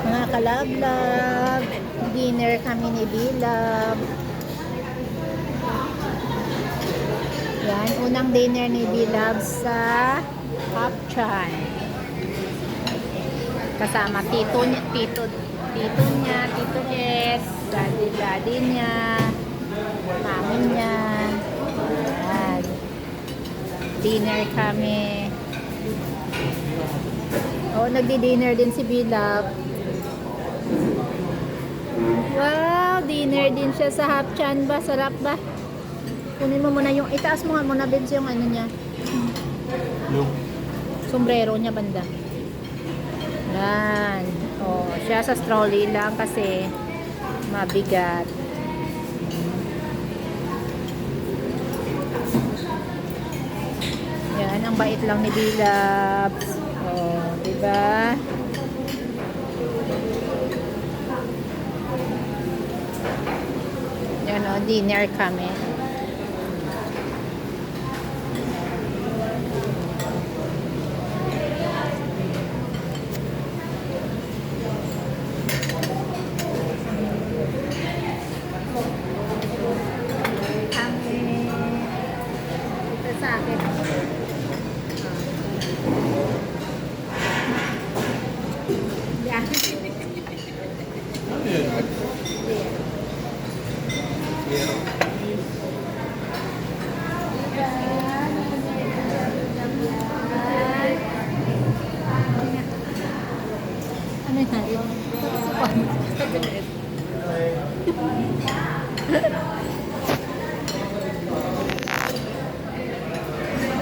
Mga kalablag, dinner kami ni Bilab. Yan, unang dinner ni Bilab sa Hapchan. Kasama tito niya, tito S, daddy niya, mami niya. Yan. Dinner kami. Oh, nagdi-dinner din si Bilab. Wow, dinner din siya sa Hapchan ba? Sarap ba? Kunin mo muna yung, itaas mo nga muna, Benz, yung ano niya. Sombrero niya banda. Yan. Oh, siya sa trolley lang kasi mabigat. Yan, ang bait lang ni Bilab. Oh, diba? Yan o, dinner kami. Ito sa akin. Yan. Ano yan?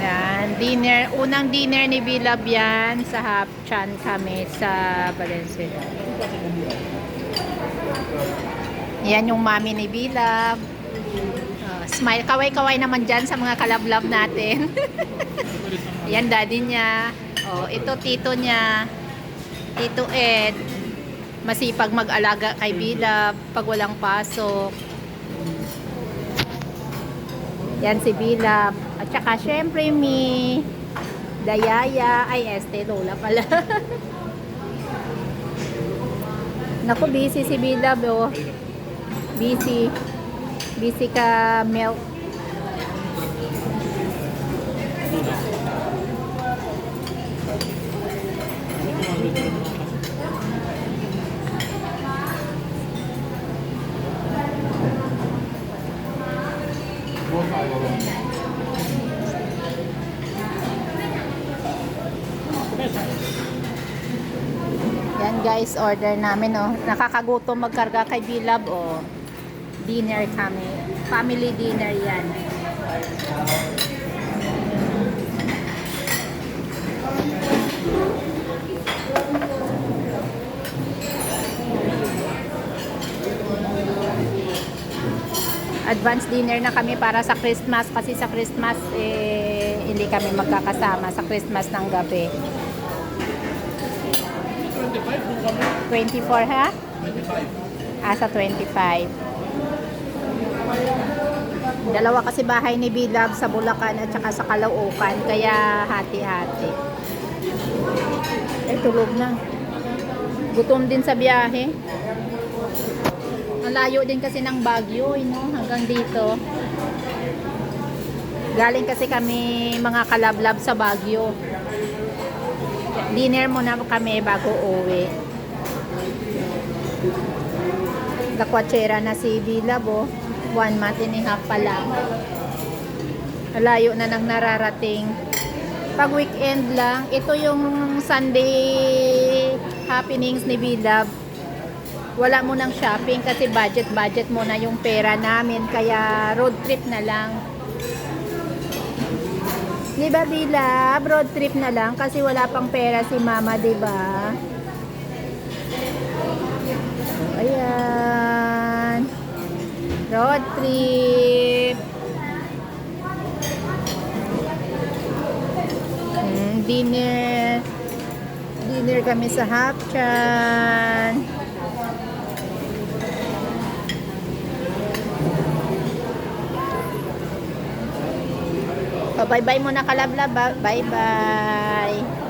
Yan, dinner, unang dinner ni Bilab yan sa Hapchan kami sa Valencia. Yan yung mami ni Bilab. Smile, kaway-kaway naman dyan sa mga kalablab natin. Yan daddy niya. Oh, ito tito niya. Tito Ed. Masipag mag-alaga kay Bilab pag walang pasok. Yan si Bilab. At saka syempre mi Dayaya. Ay, Lola pala. Naku, busy si Bilab oh. Busy. Busy ka milk. Yan guys, order namin oh. Nakakagutom magkarga kay Bilab oh. Dinner kami. Family dinner yan. Advance dinner na kami para sa Christmas kasi sa Christmas hindi kami magkakasama sa Christmas ng gabi. 24 ha? 25. Sa 25. Dalawa kasi bahay ni Bilab sa Bulacan at saka sa Caloocan kaya hati-hati. Ay, tulog na. Gutom din sa biyahe. Malayo din kasi ng Baguio, no? Hanggang dito. Galing kasi kami mga kalablab sa Baguio. Dinner muna kami bago uwi. Lakwatsera na si Bilab, oh. 1 month and a half pa lang. Malayo na nang nararating. Pag weekend lang, ito yung Sunday happenings ni Bilab. Wala mo nang shopping kasi budget muna yung pera namin kaya road trip na lang. Di ba Bilab? Road trip na lang kasi wala pang pera si mama, di ba? Ayan. Road trip. Dinner. Dinner kami sa Hapchan. Bye-bye muna kalablab. Bye-bye.